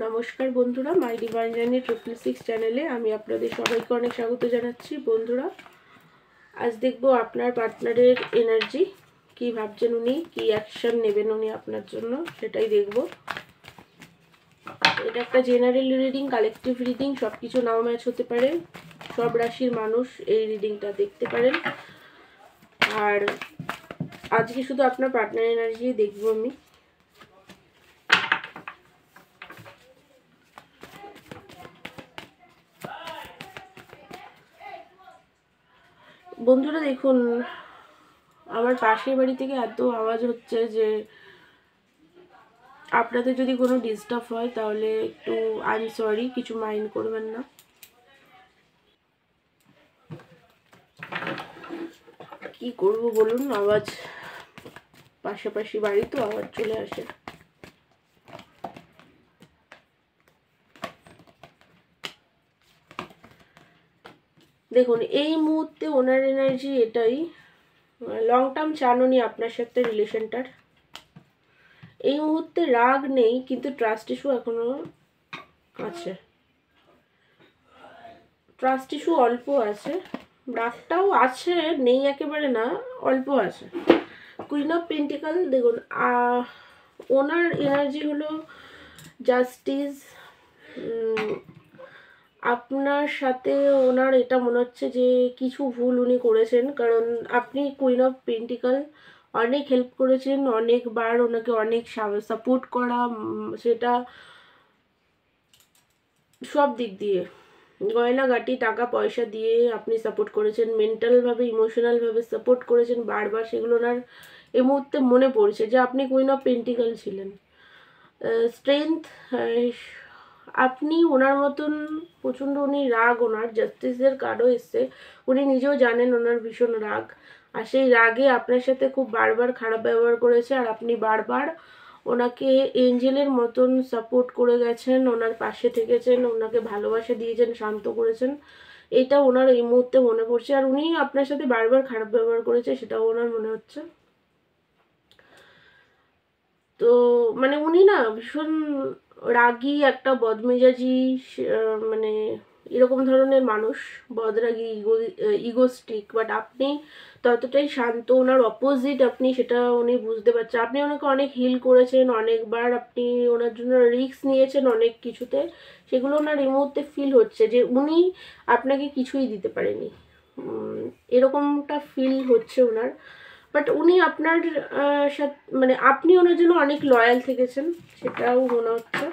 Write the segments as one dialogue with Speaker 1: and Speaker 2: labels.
Speaker 1: নমস্কার বন্ধুরা, মাই divine journey 666 চ্যানেলে আমি আপনাদের সবাইকে অনেক স্বাগত জানাচ্ছি। বন্ধুরা, আজ দেখব আপনার পার্টনারের এনার্জি, কি ভাবছেন উনি, কি অ্যাকশন নেবেন উনি আপনার জন্য, সেটাই দেখব। এটা একটা জেনারেল রিডিং, কালেকটিভ রিডিং, সব কিছু নাও ম্যাচ হতে পারে। সব রাশির মানুষ এই রিডিংটা দেখতে পারেন। আর আজকে শুধু আপনার পার্টনার এনার্জি দেখব আমি। বন্ধুরা দেখুন, আমার পাশের বাড়ি থেকে এত আওয়াজ হচ্ছে যে আপনাদের যদি কোনো ডিস্টার্ব হয় তাহলে একটু আই এম সরি, কিছু মাইন্ড করবেন না। কি করব বলুন, আওয়াজ পাশাপাশি বাড়ি তো আওয়াজ চলে আসে। দেখুন, এই মুহূর্তে ওনার এনার্জি এটাই, লং টার্ম চান উনি আপনার সাথে রিলেশনটার। এই মুহূর্তে রাগ নেই, কিন্তু ট্রাস্ট ইস্যু এখনো আছে। ট্রাস্ট ইস্যু অল্প আছে, রাগটাও আছে, নেই একেবারে না, অল্প আছে। কুইন অফ পেন্টিকাল দেখুন, ওনার এনার্জি হলো জাস্টিস। আপনার সাথে ওনার এটা মনে হচ্ছে যে কিছু ভুল উনি করেছেন, কারণ আপনি কুইন অফ পেন্টিকাল, অনেক হেল্প করেছেন, অনেকবার ওনাকে অনেক সাপোর্ট করা, সেটা সব দিক দিয়ে, গয়নাগাটি, টাকা পয়সা দিয়ে আপনি সাপোর্ট করেছেন, মেন্টালভাবে ইমোশনালভাবে সাপোর্ট করেছেন বারবার। সেগুলো ওনার এই মুহূর্তে মনে পড়ছে যে আপনি কুইন অফ পেন্টিকাল ছিলেন। স্ট্রেংথ, আপনি ওনার মতন প্রচণ্ড, উনি রাগ, ওনার জাস্টিসের কার্ডও এসছে, উনি নিজেও জানেন ওনার ভীষণ রাগ। আর সেই রাগে আপনার সাথে খুব বারবার খারাপ ব্যবহার করেছে, আর আপনি বারবার ওনাকে এঞ্জেলের মতন সাপোর্ট করে গেছেন, ওনার পাশে থেকেছেন, ওনাকে ভালোবাসা দিয়েছেন, শান্ত করেছেন। এটা ওনার এই মুহূর্তে মনে পড়ছে। আর উনি আপনার সাথে বারবার খারাপ ব্যবহার করেছে, সেটাও ওনার মনে হচ্ছে। তো মানে উনি না ভীষণ রাগী, একটা বদমেজাজি, মানে এরকম ধরনের মানুষ, বদরাগী, ইগোস্টিক। বাট আপনি ততটাই শান্ত, ওনার অপোজিট আপনি, সেটা উনি বুঝতে পারছে। আপনি ওনাকে অনেক হিল করেছেন, অনেকবার আপনি ওনার জন্য রিস্ক নিয়েছেন অনেক কিছুতে, সেগুলো ওনার এই মুহূর্তে ফিল হচ্ছে যে উনি আপনাকে কিছুই দিতে পারেনি, এরকমটা ফিল হচ্ছে ওনার। বাট উনি আপনার সাথে, মানে আপনি ওনার জন্য অনেক লয়াল থেকেছেন, সেটাও মনে হচ্ছে।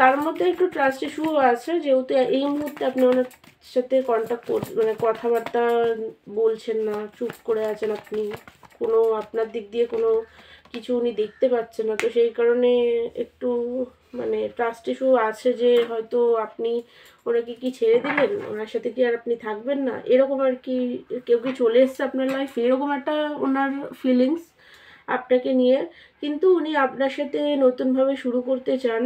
Speaker 1: তার মধ্যে একটু ট্রাস্ট ইস্যুও আছে, যেহেতু এই মুহূর্তে আপনি ওনার সাথে কন্ট্যাক্ট মানে কথাবার্তা বলছেন না, চুপ করে আছেন আপনি, কোনো আপনার দিক দিয়ে কোনো কিছু উনি দেখতে পাচ্ছেন না। তো সেই কারণে একটু মানে ট্রাস্ট ইস্যু আছে, যে হয়তো আপনি ওনাকে কি ছেড়ে দিলেন, ওনার সাথে কি আর আপনি থাকবেন না, এরকম আর কি, কেউ কি চলে এসছে আপনার লাইফে, এরকম একটা ওনার ফিলিংস আপনাকে নিয়ে। কিন্তু উনি আপনার সাথে নতুনভাবে শুরু করতে চান,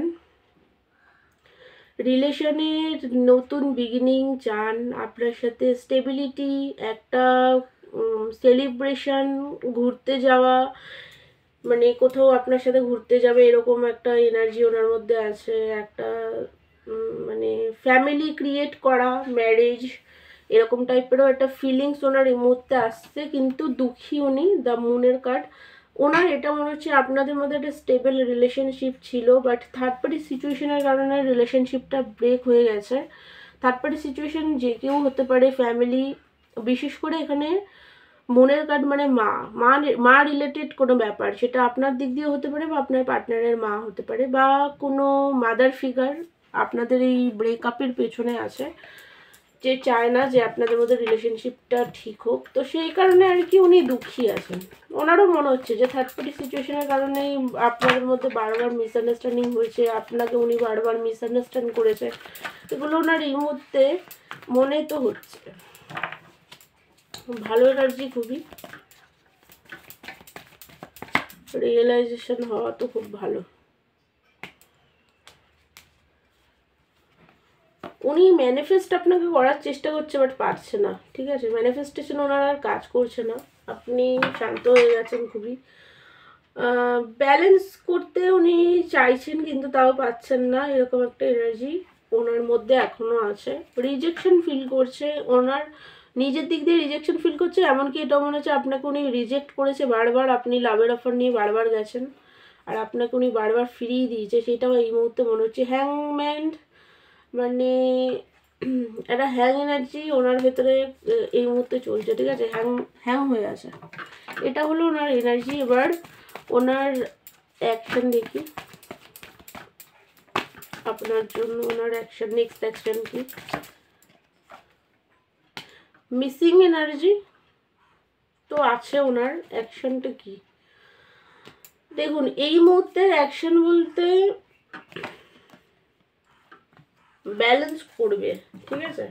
Speaker 1: রিলেশনের নতুন বিগিনিং চান, আপনার সাথে স্টেবিলিটি, একটা সেলিব্রেশন, ঘুরতে যাওয়া, মানে কোথাও আপনার সাথে ঘুরতে যাবে এরকম একটা এনার্জি ওনার মধ্যে আছে। একটা মানে ফ্যামিলি ক্রিয়েট করা, ম্যারেজ, এরকম টাইপেরও একটা ফিলিংস ওনার এই মুহূর্তে আসছে। কিন্তু দুঃখী উনি, দ্য মুনের কার্ড। ওনার এটা মনে হচ্ছে আপনাদের মধ্যে একটা স্টেবল রিলেশনশিপ ছিল, বাট থার্ড পার্টি সিচুয়েশনের কারণে রিলেশনশিপটা ব্রেক হয়ে গেছে। থার্ড পার্টি সিচুয়েশন যে কেউ হতে পারে, ফ্যামিলি, বিশেষ করে এখানে মনের কার্ড মানে মা, মা রিলেটেড কোনো ব্যাপার, সেটা আপনার দিক দিয়ে হতে পারে বা আপনার পার্টনারের মা হতে পারে, বা কোনো মাদার ফিগার আপনাদের এই ব্রেকআপের পেছনে আছে, যে চায় না যে আপনাদের মধ্যে রিলেশনশিপটা ঠিক হোক। তো সেই কারণে আর কি উনি দুঃখী আছেন। ওনারও মনে হচ্ছে যে থার্ড পার্টি সিচুয়েশনের কারণেই আপনাদের মধ্যে বারবার মিসআন্ডারস্ট্যান্ডিং হয়েছে, আপনাকে উনি বারবার মিসআন্ডারস্ট্যান্ড করেছে, এগুলো ওনার এই মুহূর্তে মনে তো হচ্ছে। ভালো এনার্জি খুবই, রিয়েলাইজেশন হওয়া তো খুব ভালো। উনি ম্যানিফেস্ট আপনাকে করার চেষ্টা করছে, বাট পারছে না, ঠিক আছে? ম্যানিফেস্টেশন ওনার আর কাজ করছে না, আপনি শান্ত হয়ে গেছেন খুবই। ব্যালেন্স করতে উনি চাইছেন কিন্তু তাও পাচ্ছেন না, এরকম একটা এনার্জি ওনার মধ্যে এখনো আছে। রিজেকশন ফিল করছে, ওনার নিজের দিক দিয়ে রিজেকশন ফিল করছে, এমনকি এটা মনে হচ্ছে আপনাকে উনি রিজেক্ট করেছে বারবার, আপনি লাভের অফার নিয়ে বারবার গেছেন আর আপনাকে উনি বারবার ফিরিয়ে দিয়েছে, সেটাও এই মুহূর্তে মনে হচ্ছে। হ্যাংম্যান মানে একটা হ্যাং এনার্জি ওনার ভেতরে এই মুহূর্তে চলছে, ঠিক আছে, হ্যাং হ্যাং হয়ে আছে, এটা হলো ওনার এনার্জি। এবার ওনার অ্যাকশন দেখি আপনার জন্য, ওনার অ্যাকশন, নেক্সট অ্যাকশন কি? মিসিং এনার্জি তো আছে, ওনার অ্যাকশনটা কি? দেখুন এই মুহূর্তের অ্যাকশন বলতে ব্যালেন্স করবে, ঠিক আছে,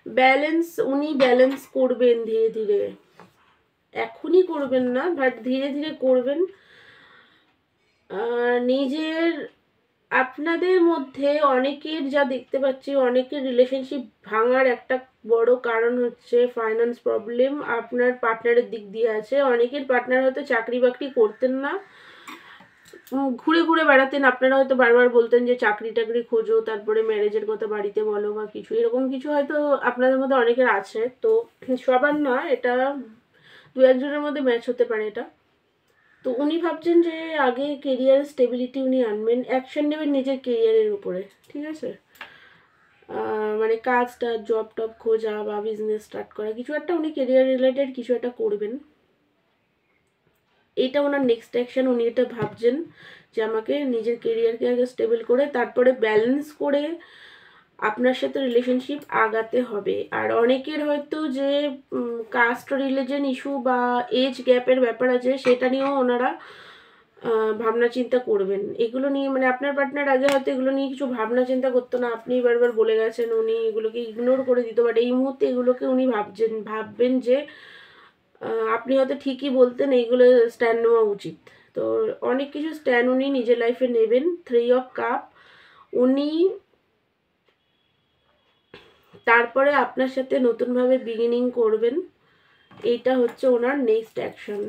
Speaker 1: ব্যালেন্স উনি ব্যালেন্স করবেন ধীরে ধীরে, এখনই করবেন না বাট ধীরে ধীরে করবেন। নিজের আপনাদের মধ্যে অনেকের যা দেখতে পাচ্ছি, অনেকের রিলেশনশিপ ভাঙার একটা বড় কারণ হচ্ছে ফাইন্যান্স প্রবলেম আপনার পার্টনারের দিক দিয়ে আছে। অনেকের পার্টনার হয়তো চাকরি বাকরি করতেন না, ঘুরে ঘুরে বেড়াতেন, আপনারা হয়তো বারবার বলতেন যে চাকরি টাকরি খোঁজো, তারপরে ম্যারেজের কথা বাড়িতে বলো বা কিছু, এরকম কিছু হয়তো আপনাদের মধ্যে অনেকের আছে। তো সবার না, এটা দু একজনের মধ্যে ম্যাচ হতে পারে এটা। তো উনি ভাবছেন যে আগে কেরিয়ারের স্টেবিলিটি উনি আনবেন, অ্যাকশন নেবেন নিজের কেরিয়ারের উপরে, ঠিক আছে, মানে কাজটা জব টব খোঁজা বা বিজনেস স্টার্ট করা, কিছু একটা উনি কেরিয়ার রিলেটেড কিছু একটা করবেন, এটা ওনার নেক্সট অ্যাকশন। উনি এটা ভাবছেন যে আমাকে নিজের কেরিয়ারকে আগে স্টেবল করে তারপরে ব্যালেন্স করে আপনার সাথে রিলেশনশিপ আগাতে হবে। আর অনেকের হয়তো যে কাস্ট রিলিজন ইস্যু বা এজ গ্যাপের ব্যাপার আছে, সেটা নিয়েও ওনারা ভাবনা চিন্তা করবেন। এগুলো নিয়ে মানে আপনার পার্টনার আগে হয়তো এগুলো নিয়ে কিছু ভাবনা চিন্তা করতো না, আপনি বারবার বলে গেছেন, উনি এগুলোকে ইগনোর করে দিত, বাট এই মুহূর্তে এগুলোকে উনি ভাববেন যে আপনি হয়তো ঠিকই বলতেন, এইগুলো স্ট্যান্ড নেওয়া উচিত। তো অনেক কিছু স্ট্যান্ড উনি নিজের লাইফে নেবেন। 3 অফ কাপ, উনি তারপরে আপনার সাথে নতুনভাবে বিগিনিং করবেন, এইটা হচ্ছে ওনার নেক্সট অ্যাকশন,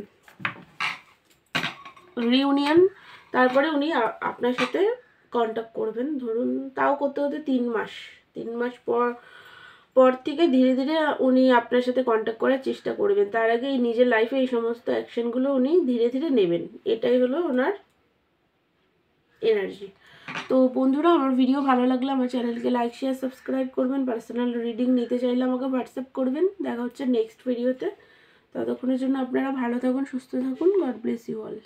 Speaker 1: রিউনিয়ন। তারপরে উনি আপনার সাথে কন্ট্যাক্ট করবেন, ধরুন তাও করতে হতে 3 মাস পর থেকে ধীরে ধীরে উনি আপনার সাথে কন্ট্যাক্ট করার চেষ্টা করবেন। তার আগে নিজের লাইফে এই সমস্ত অ্যাকশনগুলো উনি ধীরে ধীরে নেবেন, এটাই হলো ওনার এনার্জি। তো বন্ধুরা, আমার ভিডিও ভালো লাগলে আমার চ্যানেলকে লাইক শেয়ার সাবস্ক্রাইব করবেন। পার্সোনাল রিডিং নিতে চাইলে আমাকে হোয়াটসঅ্যাপ করবেন। দেখা হচ্ছে নেক্সট ভিডিওতে। ততক্ষণের জন্য আপনারা ভালো থাকুন, সুস্থ থাকুন। God bless you all.